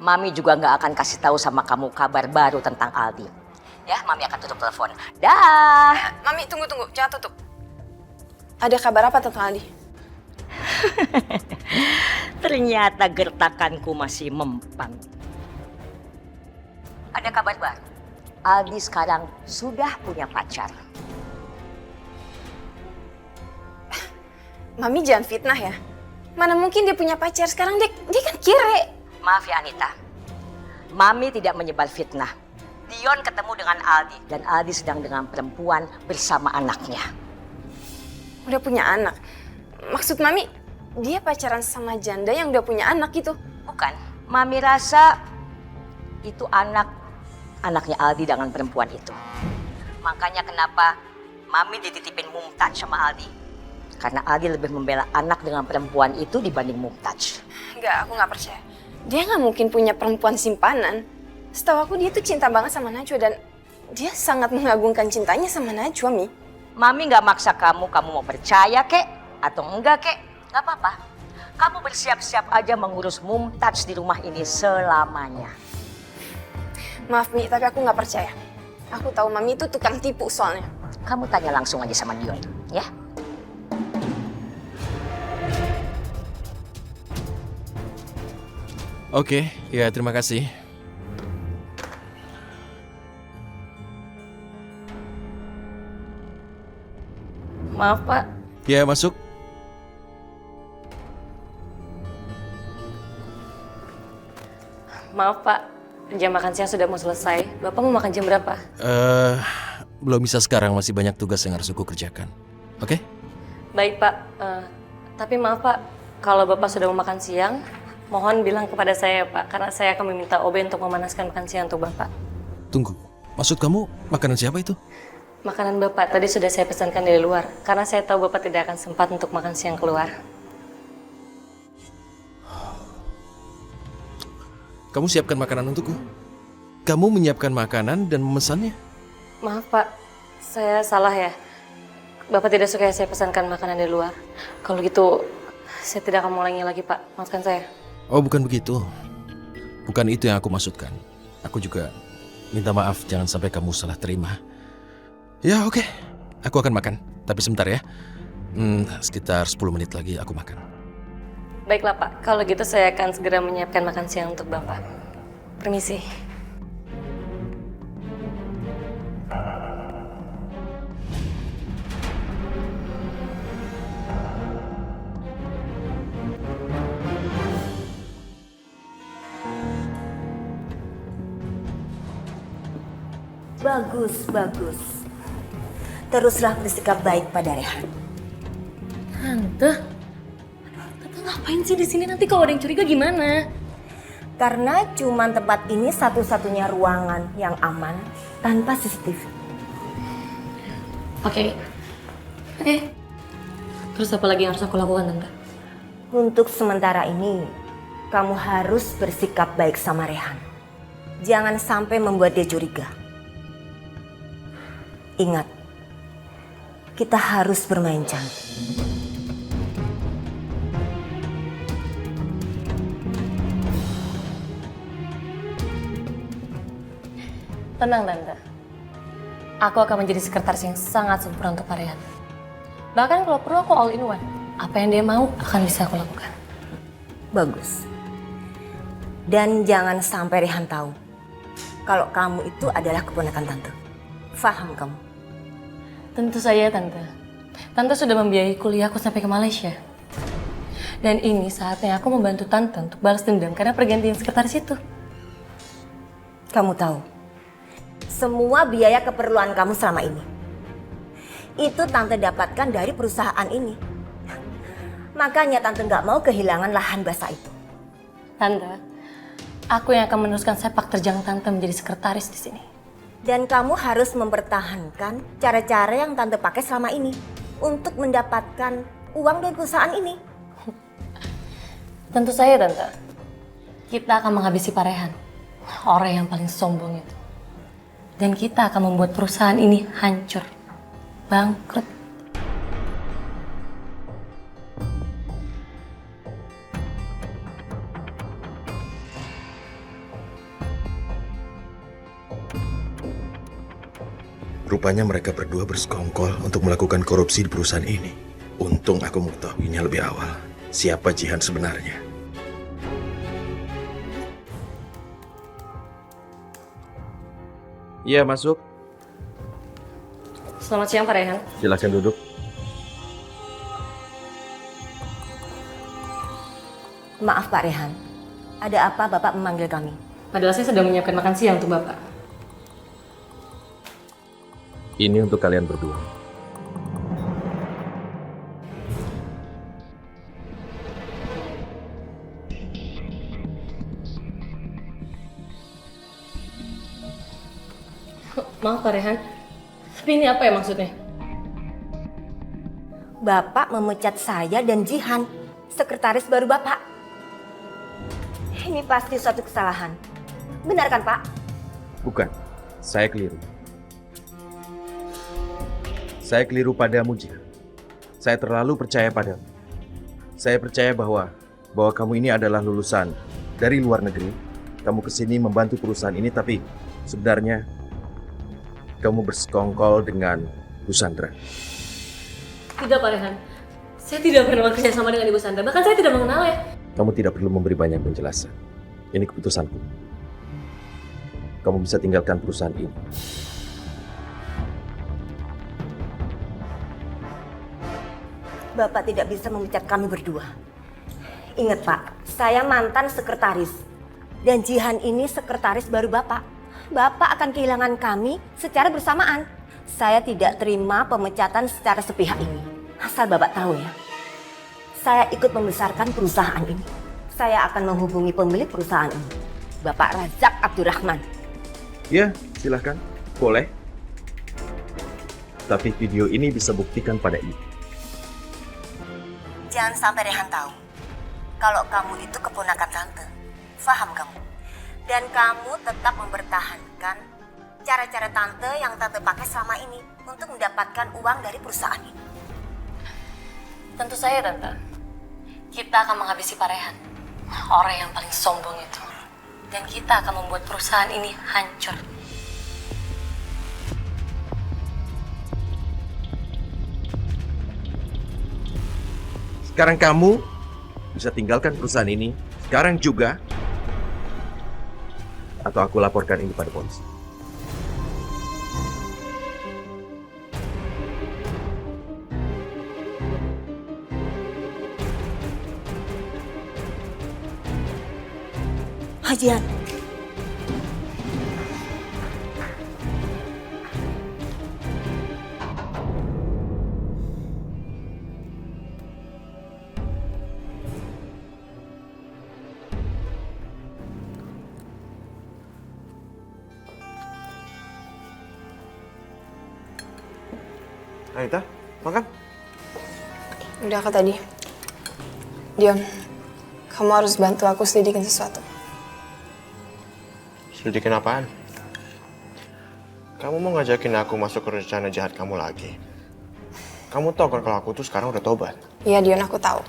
Mami juga nggak akan kasih tahu sama kamu kabar baru tentang Aldi. Ya, Mami akan tutup telepon. Dah. Mami, tunggu, jangan tutup. Ada kabar apa tentang Aldi? Ternyata gertakanku masih mempan. Ada kabar baru. Aldi sekarang sudah punya pacar. Mami jangan fitnah ya. Mana mungkin dia punya pacar sekarang, dia kan kere. Maaf ya Anita, Mami tidak menyebar fitnah. Dion ketemu dengan Aldi dan Aldi sedang dengan perempuan bersama anaknya. Udah punya anak? Maksud Mami, dia pacaran sama janda yang udah punya anak gitu? Bukan, Mami rasa itu anaknya Aldi dengan perempuan itu. Makanya kenapa Mami dititipin Mumtaz sama Aldi. Karena Aldi lebih membela anak dengan perempuan itu dibanding Mumtaz. Enggak, aku nggak percaya. Dia nggak mungkin punya perempuan simpanan. Setahu aku dia tuh cinta banget sama Najwa dan dia sangat mengagungkan cintanya sama Najwa, Mi. Mami nggak maksa kamu mau percaya kek atau enggak kek, nggak apa-apa. Kamu bersiap-siap aja mengurus Mumtaz di rumah ini selamanya. Maaf Mi, tapi aku nggak percaya. Aku tahu Mami itu tukang tipu soalnya. Kamu tanya langsung aja sama Dion, ya. Oke, ya terima kasih. Maaf Pak. Ya, masuk. Maaf Pak, jam makan siang sudah mau selesai. Bapak mau makan jam berapa? Belum bisa sekarang, masih banyak tugas yang harus aku kerjakan. Oke? Baik Pak, tapi maaf Pak, kalau Bapak sudah mau makan siang, mohon bilang kepada saya Pak, karena saya akan meminta OB untuk memanaskan makan siang untuk Bapak. Tunggu, maksud kamu makanan siapa itu? Makanan Bapak tadi sudah saya pesankan dari luar, karena saya tahu Bapak tidak akan sempat untuk makan siang keluar. Kamu siapkan makanan untukku? Kamu menyiapkan makanan dan memesannya? Maaf Pak, saya salah ya. Bapak tidak suka saya pesankan makanan dari luar. Kalau gitu, saya tidak akan mengulangi lagi Pak, maafkan saya. Oh, bukan begitu. Bukan itu yang aku maksudkan. Aku juga minta maaf jangan sampai kamu salah terima. Ya oke, aku akan makan. Tapi sebentar ya. Sekitar 10 menit lagi aku makan. Baiklah Pak, kalau gitu saya akan segera menyiapkan makan siang untuk Bapak. Permisi. Bagus, bagus. Teruslah bersikap baik pada Rehan. Tante ngapain sih di sini? Nanti kalau ada yang curiga gimana? Karena cuma tempat ini satu-satunya ruangan yang aman tanpa CCTV. Oke. Terus apa lagi yang harus aku lakukan, Tante? Untuk sementara ini, kamu harus bersikap baik sama Rehan. Jangan sampai membuat dia curiga. Ingat, kita harus bermain cantik. Tenang, Tante. Aku akan menjadi sekretaris yang sangat sempurna untuk Pak Rehan. Bahkan kalau perlu aku all in one. Apa yang dia mau akan bisa aku lakukan. Bagus. Dan jangan sampai Rehan tahu kalau kamu itu adalah keponakan Tante. Faham kamu? Tentu saja, Tante. Tante sudah membiayai kuliahku sampai ke Malaysia. Dan ini saatnya aku membantu Tante untuk balas dendam karena pergantian sekretaris itu. Kamu tahu, semua biaya keperluan kamu selama ini itu Tante dapatkan dari perusahaan ini. Makanya Tante nggak mau kehilangan lahan basah itu. Tante, aku yang akan meneruskan sepak terjang Tante menjadi sekretaris di sini. Dan kamu harus mempertahankan cara-cara yang Tante pakai selama ini untuk mendapatkan uang dari perusahaan ini. Tentu saja, Tante. Kita akan menghabisi Pak Rehan, orang yang paling sombong itu. Dan kita akan membuat perusahaan ini hancur, bangkrut. Rupanya mereka berdua bersekongkol untuk melakukan korupsi di perusahaan ini. Untung aku mengetahuinya lebih awal. Siapa Jihan sebenarnya? Iya, masuk. Selamat siang, Pak Rehan. Silakan duduk. Maaf Pak Rehan, ada apa Bapak memanggil kami? Padahal saya sedang menyiapkan makan siang untuk Bapak. Ini untuk kalian berdua. Maaf Pak Rehan, tapi ini apa ya maksudnya? Bapak memecat saya dan Jihan, sekretaris baru Bapak. Ini pasti suatu kesalahan. Benar kan Pak? Bukan, saya keliru. Saya keliru padamu, Jihan. Saya terlalu percaya padamu. Saya percaya bahwa kamu ini adalah lulusan dari luar negeri. Kamu kesini membantu perusahaan ini, tapi sebenarnya kamu bersekongkol dengan Bu Sandra. Tidak Pak Rehan, saya tidak pernah bekerja sama dengan Ibu Sandra. Bahkan saya tidak mengenalnya. Kamu tidak perlu memberi banyak penjelasan. Ini keputusanku. Kamu bisa tinggalkan perusahaan ini. Bapak tidak bisa memecat kami berdua. Ingat Pak, saya mantan sekretaris. Dan Jihan ini sekretaris baru Bapak. Bapak akan kehilangan kami secara bersamaan. Saya tidak terima pemecatan secara sepihak ini. Asal Bapak tahu ya. Saya ikut membesarkan perusahaan ini. Saya akan menghubungi pemilik perusahaan ini. Bapak Razak Abdurrahman. Ya, silahkan. Boleh. Tapi video ini bisa buktikan pada ibu. Jangan sampai Rehan tahu kalau kamu itu keponakan Tante. Faham kamu? Dan kamu tetap mempertahankan cara-cara Tante yang Tante pakai selama ini untuk mendapatkan uang dari perusahaan ini. Tentu saja, Tante. Kita akan menghabisi Pak Rehan, orang yang paling sombong itu. Dan kita akan membuat perusahaan ini hancur. Sekarang kamu bisa tinggalkan perusahaan ini sekarang juga, atau aku laporkan ini pada polisi. Hajian. Anita, makan. Udah kak tadi. Dion, kamu harus bantu aku selidikin sesuatu. Selidikin apaan? Kamu mau ngajakin aku masuk ke rencana jahat kamu lagi? Kamu tahu kan kalau aku tuh sekarang udah tobat? Iya Dion, aku tahu.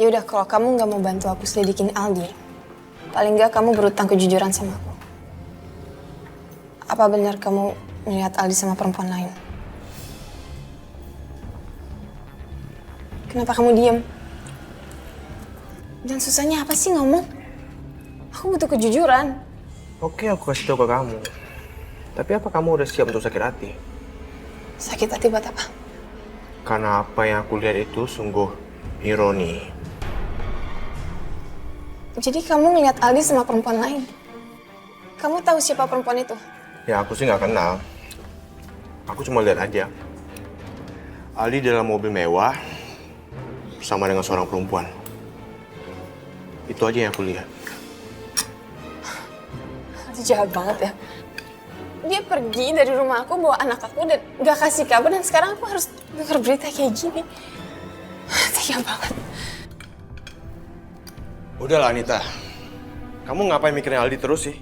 Ya udah, kalau kamu nggak mau bantu aku selidikin Aldi, paling nggak kamu berutang kejujuran sama aku. Apa benar kamu melihat Aldi sama perempuan lain? Kenapa kamu diam? Dan susahnya apa sih ngomong? Aku butuh kejujuran. Oke, aku kasih tahu ke kamu. Tapi apa kamu udah siap untuk sakit hati? Sakit hati buat apa? Karena apa yang aku lihat itu sungguh ironi. Jadi kamu ngeliat Aldi sama perempuan lain? Kamu tahu siapa perempuan itu? Ya aku sih nggak kenal. Aku cuma lihat aja. Aldi dalam mobil mewah bersama dengan seorang perempuan. Itu aja yang aku lihat. Itu jahat banget ya. Dia pergi dari rumah aku bawa anak aku dan gak kasih kabar, dan sekarang aku harus dengar berita kayak gini. Tega banget. Udahlah Anita. Kamu ngapain mikirin Aldi terus sih?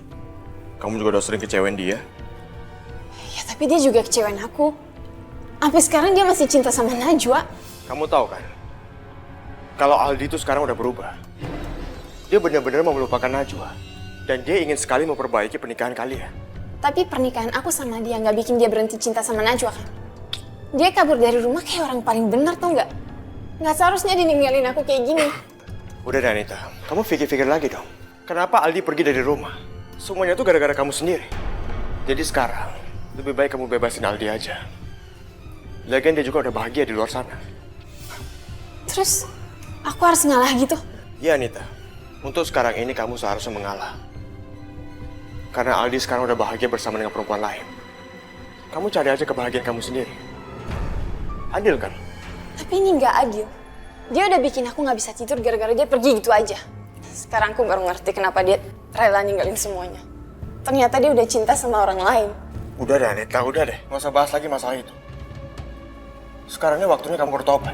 Kamu juga udah sering kecewain dia. Ya tapi dia juga kecewain aku. Sampai sekarang dia masih cinta sama Najwa. Kamu tahu kan? Kalau Aldi itu sekarang udah berubah. Dia benar-benar mau melupakan Najwa. Dan dia ingin sekali memperbaiki pernikahan kalian. Tapi pernikahan aku sama dia nggak bikin dia berhenti cinta sama Najwa kan? Dia kabur dari rumah kayak orang paling benar, tau nggak? Nggak seharusnya dia ninggalin aku kayak gini. Udah deh Anita, kamu pikir-pikir lagi dong. Kenapa Aldi pergi dari rumah? Semuanya tuh gara-gara kamu sendiri. Jadi sekarang, lebih baik kamu bebasin Aldi aja. Lagian dia juga udah bahagia di luar sana. Terus, aku harus ngalah gitu? Ya Anita, untuk sekarang ini kamu seharusnya mengalah. Karena Aldi sekarang udah bahagia bersama dengan perempuan lain. Kamu cari aja kebahagiaan kamu sendiri. Adil kan? Tapi ini nggak adil. Dia udah bikin aku nggak bisa tidur gara-gara dia pergi gitu aja. Sekarang aku baru ngerti kenapa dia rela ninggalin semuanya. Ternyata dia udah cinta sama orang lain. Udah deh Anita, udah deh. Nggak usah bahas lagi masalah itu. Sekarang ini waktunya kamu bertobat.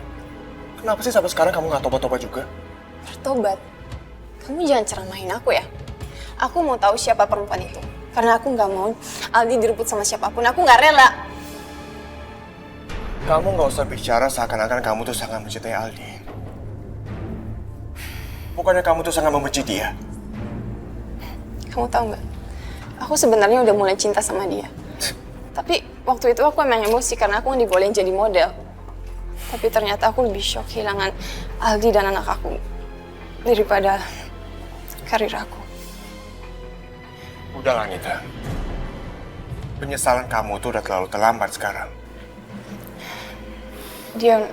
Kenapa sih sampai sekarang kamu nggak tobat-tobat juga? Bertobat? Kamu jangan ceramahin aku ya. Aku mau tahu siapa perempuan itu. Karena aku nggak mau Aldi direbut sama siapapun. Aku nggak rela. Kamu nggak usah bicara seakan-akan kamu tuh sangat mencintai Aldi. Bukannya kamu tuh sangat membenci dia? Kamu tahu nggak? Aku sebenarnya udah mulai cinta sama dia. Tapi waktu itu aku emang emosi karena aku nggak dibolehin jadi model. Tapi ternyata aku lebih shock kehilangan Aldi dan anak aku daripada karir aku. Udahlah Anita. Penyesalan kamu tuh udah terlalu terlambat sekarang. Dion,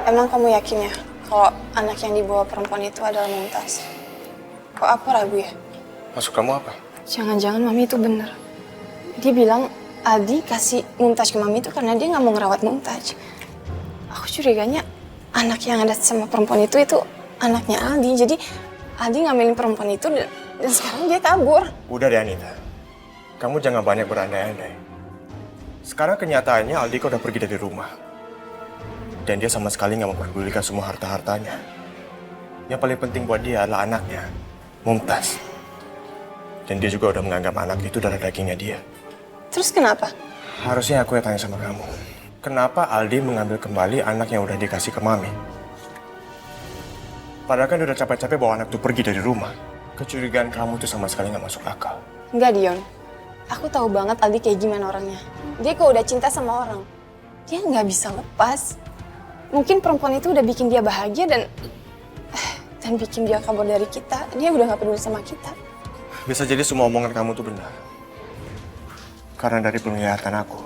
emang kamu yakin ya kalau anak yang dibawa perempuan itu adalah Mumtaz? Kok aku ragu ya? Maksud kamu apa? Jangan-jangan Mami itu bener. Dia bilang Aldi kasih Mumtaz ke Mami itu karena dia nggak mau ngerawat Mumtaz. Aku curiganya anak yang ada sama perempuan itu anaknya Aldi. Jadi Aldi ngambilin perempuan itu dan sekarang dia kabur. Udah deh Anita. Kamu jangan banyak berandai-andai. Sekarang kenyataannya Aldika udah pergi dari rumah. Dan dia sama sekali nggak memperdulikan semua harta-hartanya. Yang paling penting buat dia adalah anaknya, Mumtaz. Dan dia juga udah menganggap anak itu darah dagingnya dia. Terus kenapa? Harusnya aku yang tanya sama kamu. Kenapa Aldi mengambil kembali anak yang udah dikasih ke Mami? Padahal kan dia udah capek-capek bawa anak itu pergi dari rumah. Kecurigaan kamu tuh sama sekali nggak masuk akal. Enggak, Dion. Aku tahu banget Aldi kayak gimana orangnya. Dia kok udah cinta sama orang, dia nggak bisa lepas. Mungkin perempuan itu udah bikin dia bahagia dan bikin dia kabur dari kita. Dia udah nggak peduli sama kita. Bisa jadi semua omongan kamu tuh benar. Karena dari penglihatan aku,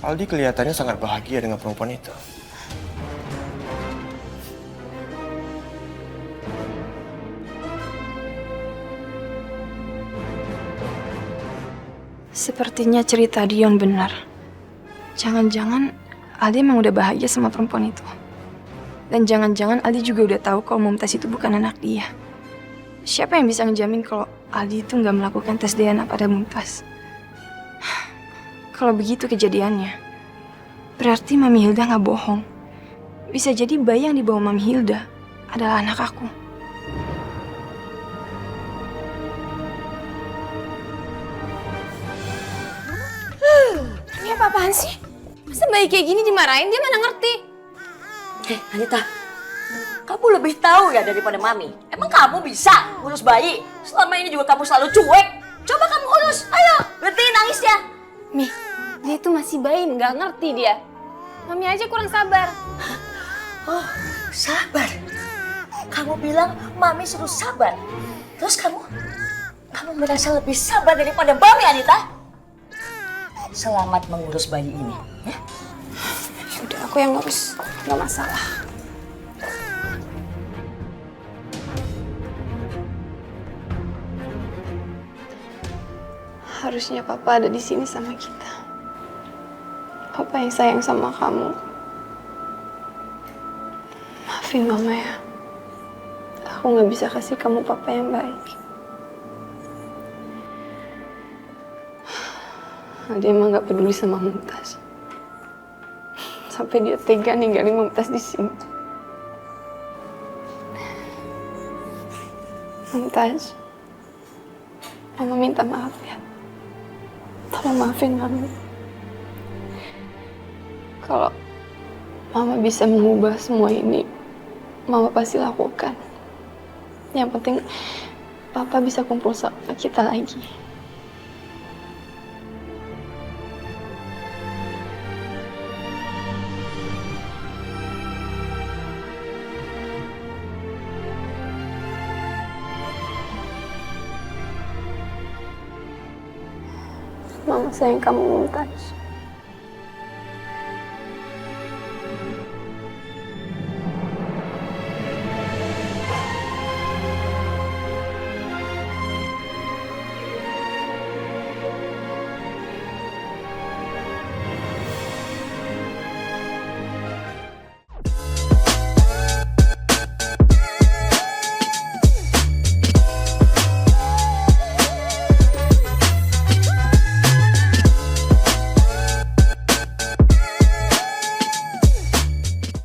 Aldi kelihatannya sangat bahagia dengan perempuan itu. Sepertinya cerita Dion benar. Jangan-jangan Aldi emang udah bahagia sama perempuan itu. Dan jangan-jangan Aldi juga udah tahu kalau Mumtaz itu bukan anak dia. Siapa yang bisa ngejamin kalau Aldi itu nggak melakukan tes DNA pada Mumtaz? Kalau begitu kejadiannya, berarti Mami Hilda nggak bohong. Bisa jadi bayi yang dibawa Mami Hilda adalah anak aku. Ini apa-apaan sih? Masa bayi kayak gini dimarahin, dia mana ngerti? Anita, kamu lebih tahu ya daripada Mami. Emang kamu bisa ngurus bayi? Selama ini juga kamu selalu cuek. Coba kamu urus, ayo, berhentiin nangisnya. Mi, dia itu masih bayi, nggak ngerti dia. Mami aja kurang sabar. Oh, sabar. Kamu bilang Mami suruh sabar. Terus kamu merasa lebih sabar daripada Mami, Anita? Selamat mengurus bayi ini. Ya? Udah, aku yang ngurus, nggak masalah. Harusnya Papa ada di sini sama kita. Papa yang sayang sama kamu. Maafin Mama ya. Aku nggak bisa kasih kamu Papa yang baik. Dia emang nggak peduli sama Mumtaz. Sampai dia tega ninggalin Mumtaz di sini. Mumtaz, Mama minta maaf ya. Tolong maafin Mama. Kalau Mama bisa mengubah semua ini, Mama pasti lakukan. Yang penting Papa bisa kumpul sama kita lagi. Mama sayang kamu, Mumtaz.